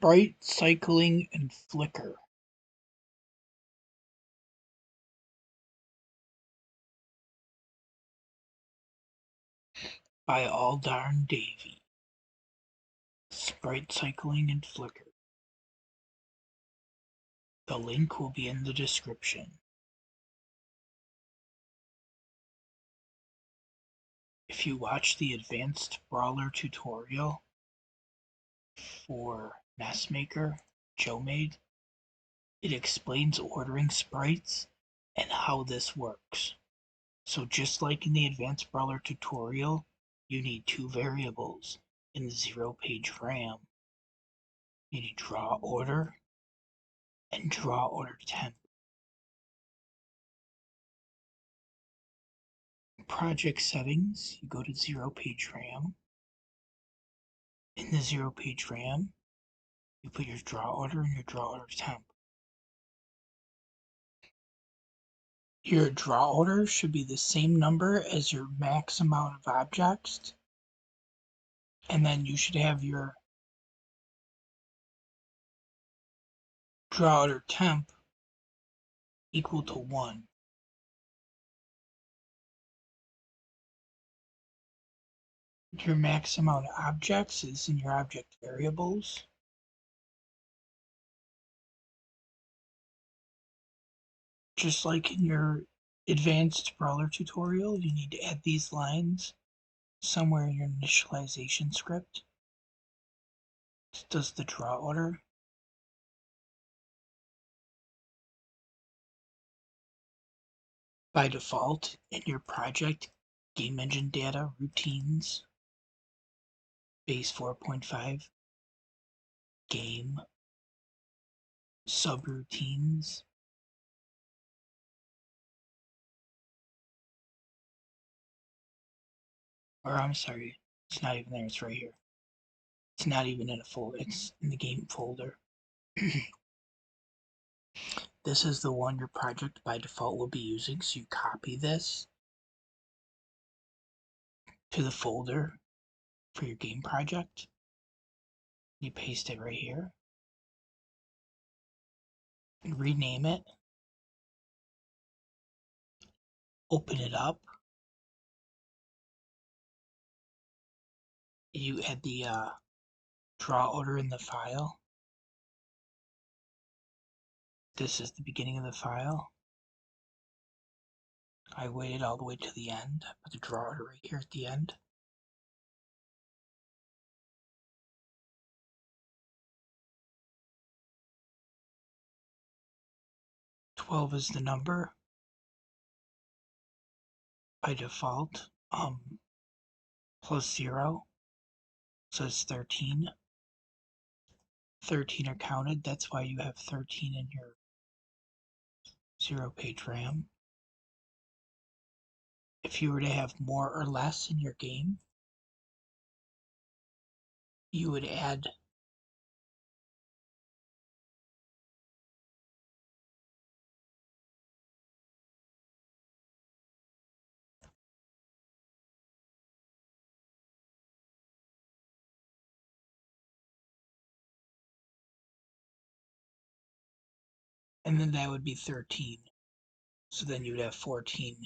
Sprite, cycling, and flicker by AllDarnDavey. Sprite, cycling, and flicker. The link will be in the description. If you watch the advanced brawler tutorial for NESMaker Joe made, it explains ordering sprites and how this works. So just like in the advanced brawler tutorial, you need two variables in the 0-page RAM. You need draw order and draw order temp. Project settings, you go to 0-page RAM. In the 0-page RAM, you put your draw order and your draw order temp. Your draw order should be the same number as your max amount of objects, and then you should have your draw order temp equal to 1. Your max amount of objects is in your object variables. Just like in your advanced brawler tutorial, you need to add these lines somewhere in your initialization script. This does the draw order. By default, in your project, game engine data, routines, base 4.5, game, subroutines, or I'm sorry, it's not even there, it's right here. It's not even in a folder, it's in the game folder. This is the one your project by default will be using, so you copy this to the folder for your game project. You paste it right here and rename it. Open it up. You add the draw order in the file. This is the beginning of the file. I waited all the way to the end. I put the draw order right here at the end. "12" is the number by default. Plus 0, so it's 13. 13 are counted, that's why you have 13 in your 0-page RAM. If you were to have more or less in your game, you would add and then that would be 13. So then you would have 14.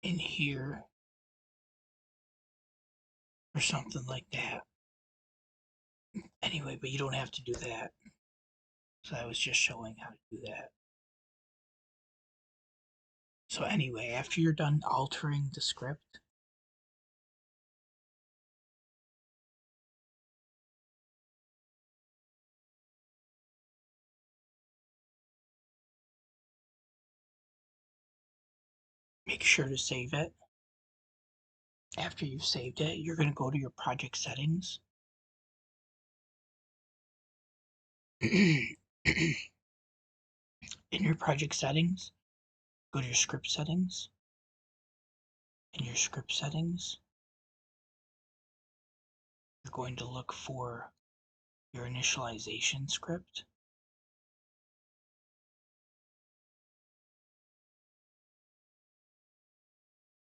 In here, or something like that. Anyway, but you don't have to do that. So I was just showing how to do that. So anyway, after you're done altering the script, make sure to save it. After you've saved it, you're going to go to your project settings. In your project settings, go to your script settings. In your script settings, you're going to look for your initialization script.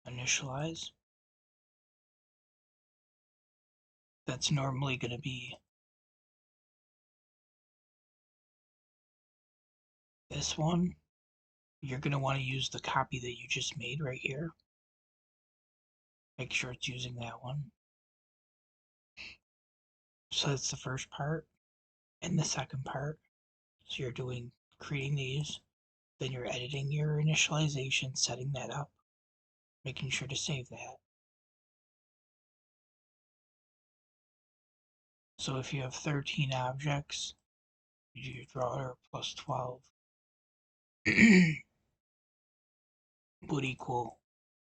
initialize. That's normally going to be this one. You're going to want to use the copy that you just made right here. Make sure it's using that one. So that's the first part. And the second part, so you're creating these, then you're editing your initialization, setting that up, making sure to save that. So if you have 13 objects, you do your draw order plus 12 would equal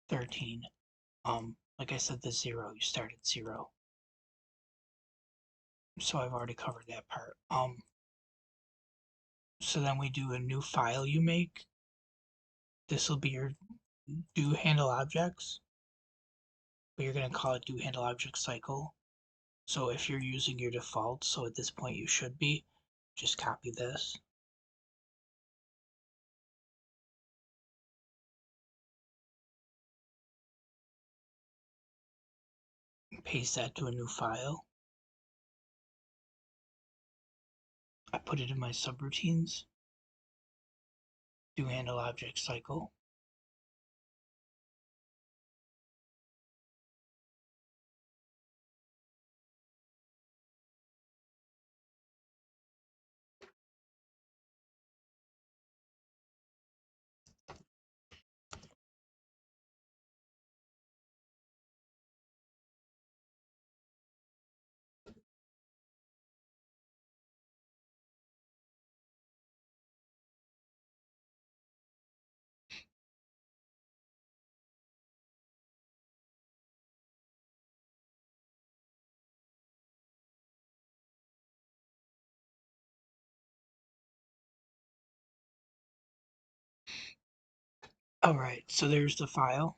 13. Like I said, the 0, you start at 0. So I've already covered that part. So then we do a new file you make. This will be your do handle objects, but you're going to call it do handle object cycle. So if you're using your default, so at this point you should be, just copy this. Paste that to a new file. I put it in my subroutines. Do handle object cycle. Alright, so there's the file.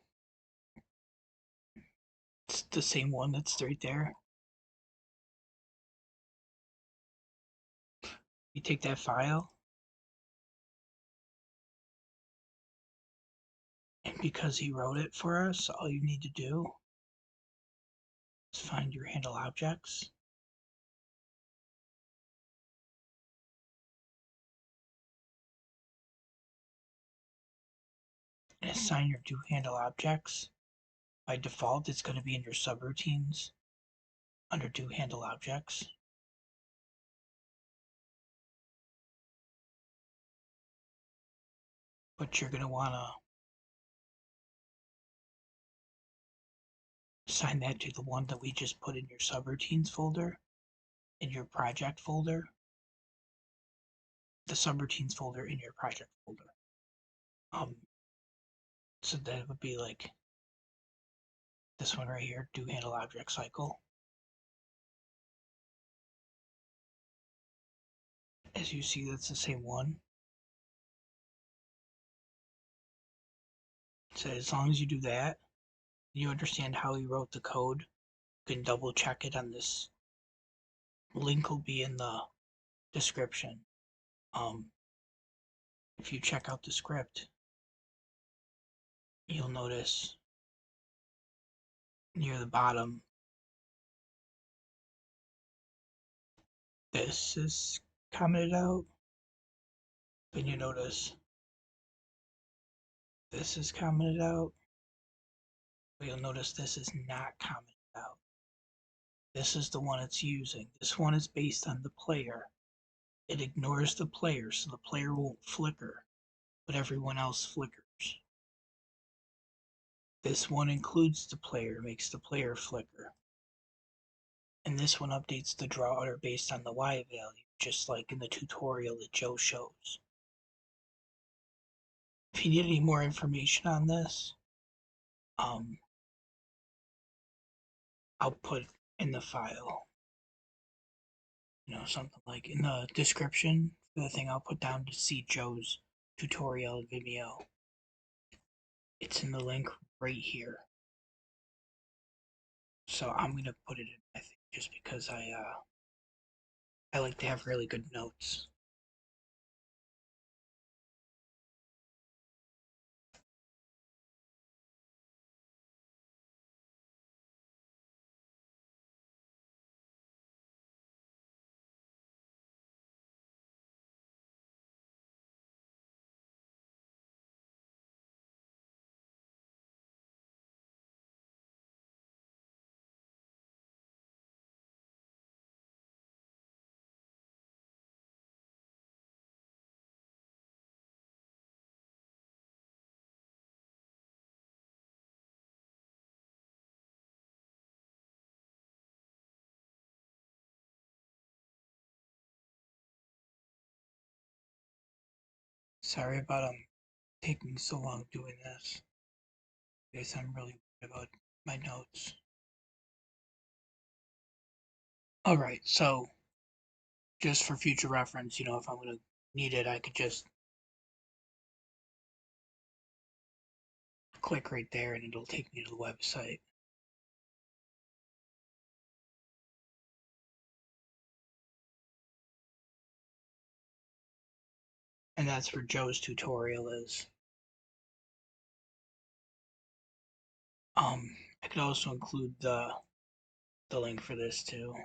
It's the same one that's right there. You take that file, and because he wrote it for us, all you need to do is find your handle objects. And assign your do handle objects. By default, it's going to be in your subroutines under do handle objects. But you're going to want to assign that to the one that we just put in your subroutines folder, in your project folder, the subroutines folder in your project folder. So that would be like this one right here, do handle object cycle. As you see, that's the same one. So as long as you do that, you understand how he wrote the code, you can double check it on this. Link will be in the description. If you check out the script, you'll notice near the bottom, this is commented out. Then you notice this is commented out. But you'll notice this is not commented out. This is the one it's using. This one is based on the player. It ignores the player, so the player won't flicker, but everyone else flickers. This one includes the player, makes the player flicker. And this one updates the draw order based on the Y value, just like in the tutorial that Joe shows. If you need any more information on this, I'll put in the file, something like in the description for the thing I'll put down to see Joe's tutorial in Vimeo. It's in the link right here. So I'm gonna put it in, I think, just because I like to have really good notes. Sorry about taking so long doing this. I guess I'm really worried about my notes. Alright, so just for future reference, if I'm gonna need it, I could just click right there and it'll take me to the website. And that's where Joe's tutorial is. I could also include the link for this too.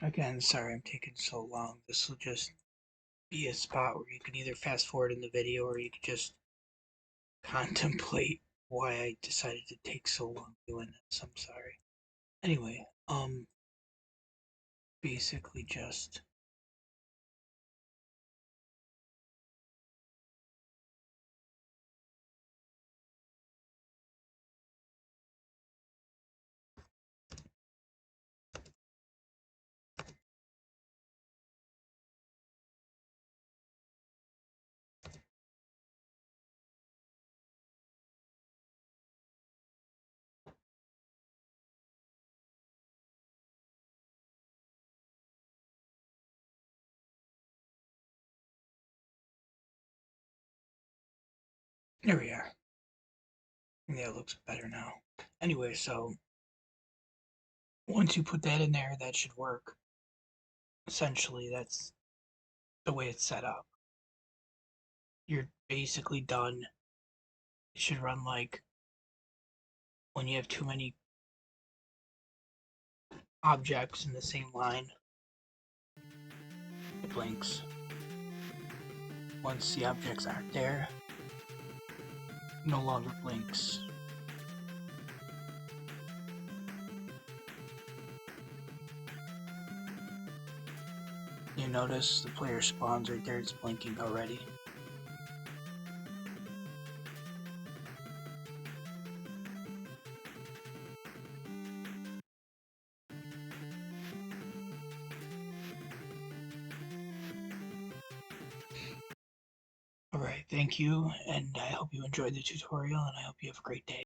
Again, sorry I'm taking so long. This will just be a spot where you can either fast forward in the video or you can just contemplate why I decided to take so long doing this. I'm sorry. Anyway, basically just there we are. Yeah, it looks better now. Anyway, so once you put that in there, that should work. Essentially, that's the way it's set up. You're basically done. It should run like when you have too many objects in the same line. It blinks. Once the objects aren't there, it no longer blinks. You notice the player spawns right there, it's blinking already. Alright, thank you, and I hope you enjoyed the tutorial, and I hope you have a great day.